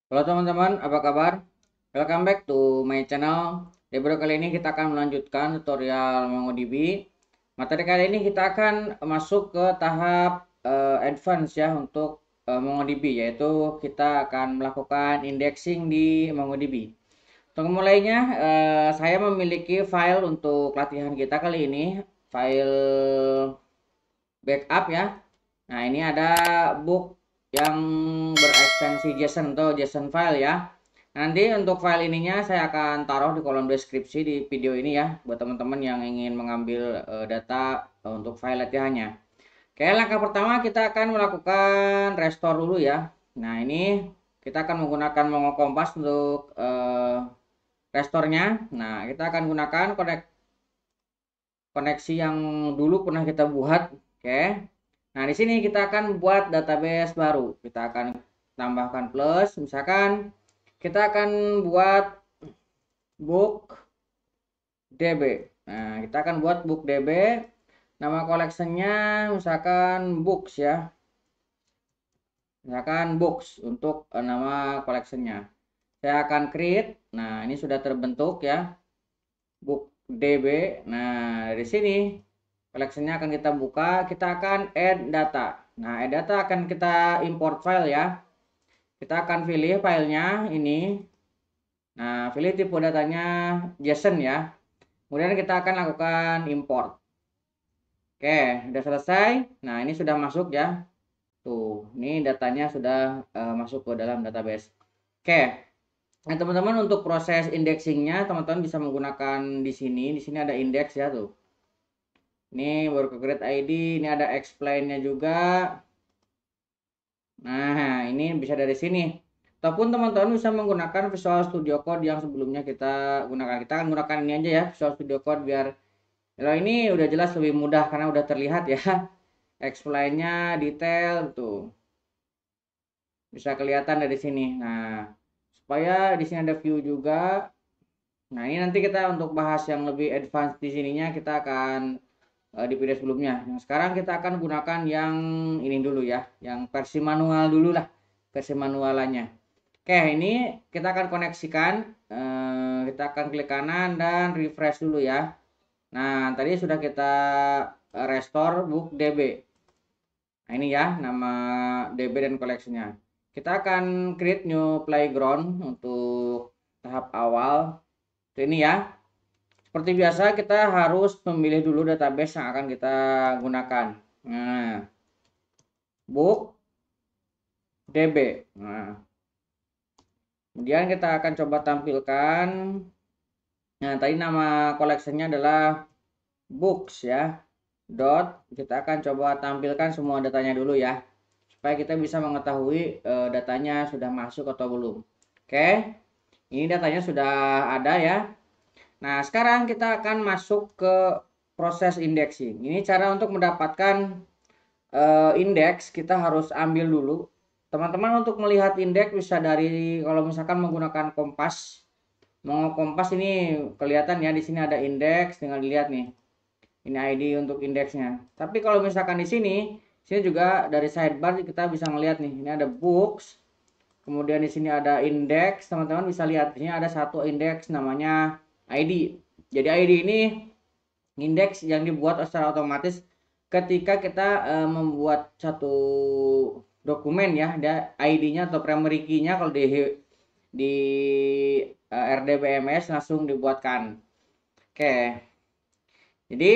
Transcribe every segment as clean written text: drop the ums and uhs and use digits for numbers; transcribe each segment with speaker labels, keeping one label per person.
Speaker 1: Halo teman-teman, apa kabar? Welcome back to my channel. Di video kali ini kita akan melanjutkan tutorial MongoDB. Materi kali ini kita akan masuk ke tahap advance ya untuk MongoDB, yaitu kita akan melakukan indexing di MongoDB. Untuk mulainya, saya memiliki file untuk latihan kita kali ini, file backup ya. Nah, ini ada book yang berekstensi JSON atau JSON file ya. Nanti untuk file ininya saya akan taruh di kolom deskripsi di video ini ya, buat teman-teman yang ingin mengambil data untuk file latihannya. Oke, langkah pertama kita akan melakukan restore dulu ya. Nah, ini kita akan menggunakan Mongo Kompas untuk restorenya. Nah, kita akan gunakan koneksi yang dulu pernah kita buat. Oke. Nah, di sini kita akan buat database baru. Kita akan tambahkan plus, misalkan kita akan buat book DB. Nah, kita akan buat book DB. Nama collectionnya misalkan books ya. Misalkan books untuk nama collectionnya. Saya akan create. Nah, ini sudah terbentuk ya. Book DB. Nah, dari sini collectionnya akan kita buka. Kita akan add data. Nah, add data akan kita import file ya. Kita akan pilih filenya ini. Nah, pilih tipe datanya JSON ya. Kemudian kita akan lakukan import. Oke, sudah selesai. Nah, ini sudah masuk ya. Tuh, ini datanya sudah masuk ke dalam database. Oke. Nah, teman-teman untuk proses indexingnya, teman-teman bisa menggunakan di sini. Di sini ada index ya tuh. Ini baru ke create ID, ini ada explain-nya juga. Nah, ini bisa dari sini. Ataupun teman-teman bisa menggunakan Visual Studio Code yang sebelumnya kita gunakan. Kita akan gunakan ini aja ya, Visual Studio Code biar kalau ini udah jelas lebih mudah karena udah terlihat ya. Explain-nya detail tuh. Bisa kelihatan dari sini. Nah, supaya di sini ada view juga. Nah, ini nanti kita untuk bahas yang lebih advance di sininya kita akan di video sebelumnya. Yang sekarang kita akan gunakan yang ini dulu ya, yang versi manual dulu lah, versi manualannya. Oke, ini kita akan koneksikan. Kita akan klik kanan dan refresh dulu ya. Nah, tadi sudah kita restore book DB. Nah, ini ya nama DB dan collection-nya. Kita akan create new playground untuk tahap awal. Ini ya. Seperti biasa kita harus memilih dulu database yang akan kita gunakan. Nah, book DB. Nah, kemudian kita akan coba tampilkan. Nah, tadi nama collection-nya adalah books ya. Dot. Kita akan coba tampilkan semua datanya dulu ya. Supaya kita bisa mengetahui datanya sudah masuk atau belum. Oke. Ini datanya sudah ada ya. Nah, sekarang kita akan masuk ke proses indexing. Ini cara untuk mendapatkan indeks kita harus ambil dulu. Teman-teman untuk melihat indeks bisa dari kalau misalkan menggunakan kompas. Mau kompas ini kelihatan ya di sini ada indeks, tinggal dilihat nih. Ini ID untuk indeksnya. Tapi kalau misalkan di sini juga dari sidebar kita bisa melihat nih. Ini ada books. Kemudian di sini ada indeks. Teman-teman bisa lihat di sini ada satu indeks namanya ID. Jadi ID ini indeks yang dibuat secara otomatis ketika kita membuat satu dokumen ya, ada ID-nya atau primary key-nya kalau di RDBMS langsung dibuatkan. Oke. Jadi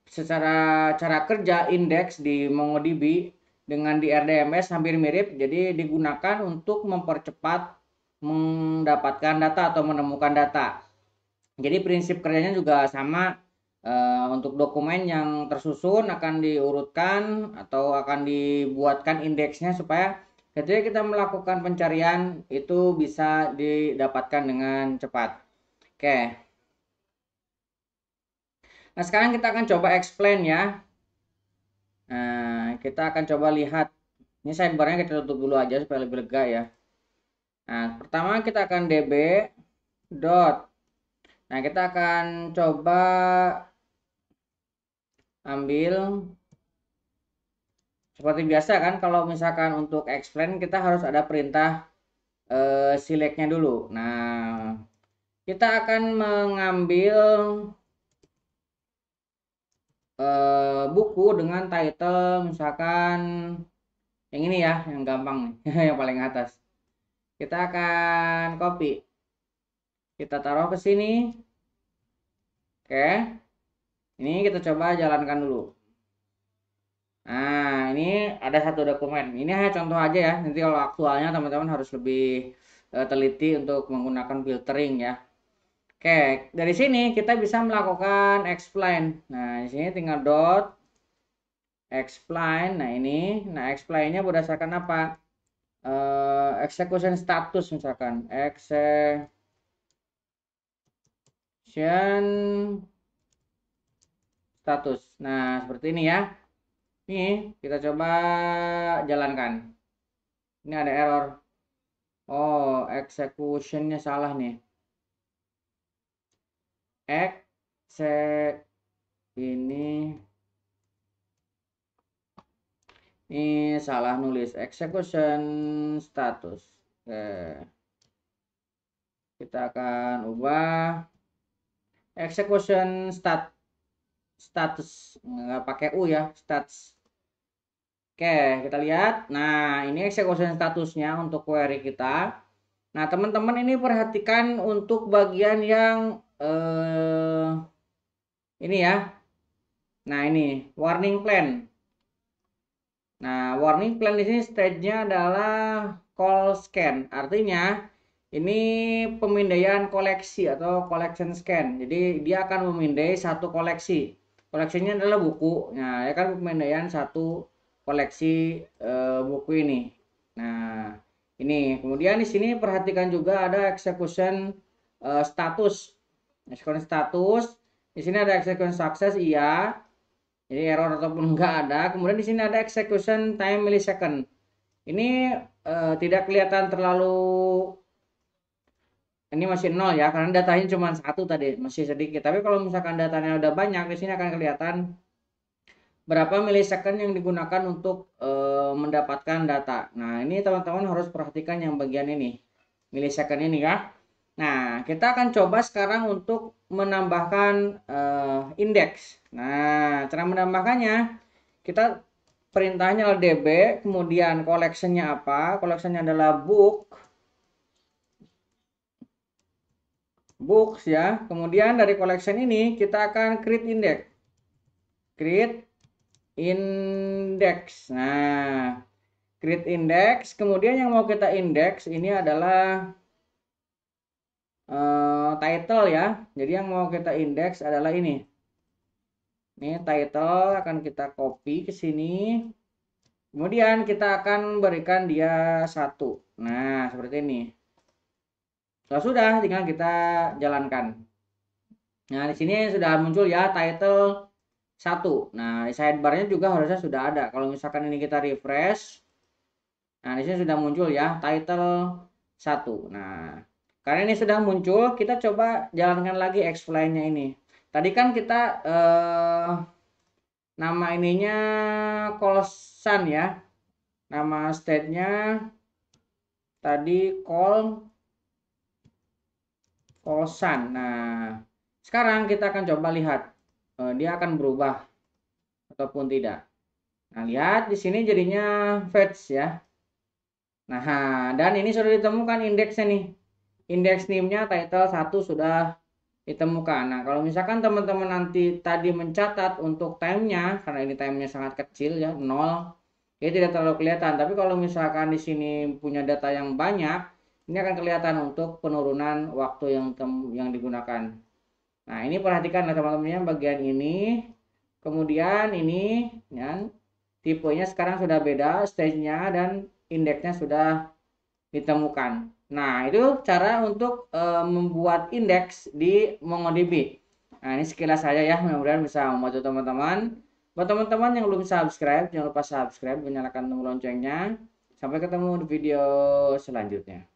Speaker 1: secara cara kerja indeks di MongoDB dengan di RDMS hampir mirip. Jadi digunakan untuk mempercepat mendapatkan data atau menemukan data. Jadi prinsip kerjanya juga sama. Untuk dokumen yang tersusun akan diurutkan atau akan dibuatkan indeksnya supaya ketika kita melakukan pencarian itu bisa didapatkan dengan cepat. Oke. Nah, sekarang kita akan coba explain ya. Nah, kita akan coba lihat. Ini sidebarnya kita tutup dulu aja supaya lebih lega ya. Nah, pertama kita akan db dot. Nah, kita akan coba ambil seperti biasa kan kalau misalkan untuk explain kita harus ada perintah selectnya dulu. Nah, kita akan mengambil buku dengan title misalkan yang ini ya, yang gampang nih, yang paling atas. Kita akan copy, kita taruh ke sini. Oke, ini kita coba jalankan dulu. Nah, ini ada satu dokumen. Ini hanya contoh aja ya. Nanti kalau aktualnya teman-teman harus lebih teliti untuk menggunakan filtering ya. Oke, dari sini kita bisa melakukan explain. Nah, di sini tinggal dot explain. Nah, ini, nah explainnya berdasarkan apa? Execution status misalkan. Execution status. Nah, seperti ini ya. Nih, kita coba jalankan. Ini ada error. Oh, executionnya salah nih. Ini salah nulis execution status. Oke. Kita akan ubah execution status, nggak pakai u ya, status. Oke, kita lihat. Nah, ini execution statusnya untuk query kita. Nah, teman-teman ini perhatikan untuk bagian yang ini ya. Nah, ini warning plan. Nah, warning plan di sini stage-nya adalah call scan. Artinya ini pemindaian koleksi atau collection scan. Jadi dia akan memindai satu koleksi. Koleksinya adalah buku. Nah, ya kan pemindaian satu koleksi buku ini. Nah, ini kemudian di sini perhatikan juga ada execution status. Execution status. Di sini ada execution success iya. Jadi error ataupun enggak ada. Kemudian di sini ada execution time millisecond. Ini tidak kelihatan terlalu, ini masih nol ya karena datanya cuma satu tadi, masih sedikit. Tapi kalau misalkan datanya udah banyak, di sini akan kelihatan berapa millisecond yang digunakan untuk mendapatkan data. Nah, ini teman-teman harus perhatikan yang bagian ini, millisecond ini ya. Nah, kita akan coba sekarang untuk menambahkan indeks. Nah, cara menambahkannya, kita perintahnya adalah db, kemudian collection-nya apa? Collection-nya adalah books ya. Kemudian dari collection ini kita akan create index. Create index. Nah, create index. Kemudian yang mau kita index ini adalah title ya. Jadi yang mau kita indeks adalah ini. Ini title akan kita copy ke sini. Kemudian kita akan berikan dia 1. Nah, seperti ini. Kalau sudah, tinggal kita jalankan. Nah, di sini sudah muncul ya title 1. Nah, di sidebarnya juga harusnya sudah ada. Kalau misalkan ini kita refresh. Nah, di sini sudah muncul ya title 1. Nah, karena ini sudah muncul, kita coba jalankan lagi explain-nya ini. Tadi kan kita nama ininya callsan ya. Nama state-nya tadi callsan. Nah, sekarang kita akan coba lihat dia akan berubah ataupun tidak. Nah, lihat di sini jadinya fetch ya. Nah, dan ini sudah ditemukan indeksnya nih. Indeks name-nya title 1 sudah ditemukan. Nah, kalau misalkan teman-teman nanti tadi mencatat untuk time-nya, karena ini time-nya sangat kecil ya, 0, jadi tidak terlalu kelihatan. Tapi kalau misalkan di sini punya data yang banyak, ini akan kelihatan untuk penurunan waktu yang digunakan. Nah, ini perhatikan teman-temannya bagian ini. Kemudian ini ya, tipenya sekarang sudah beda, stage-nya dan indeksnya sudah ditemukan. Nah, itu cara untuk membuat indeks di MongoDB. Nah, ini sekilas saja ya, mudah-mudahan bisa membantu teman-teman. Buat teman-teman yang belum subscribe, jangan lupa subscribe, nyalakan tombol loncengnya. Sampai ketemu di video selanjutnya.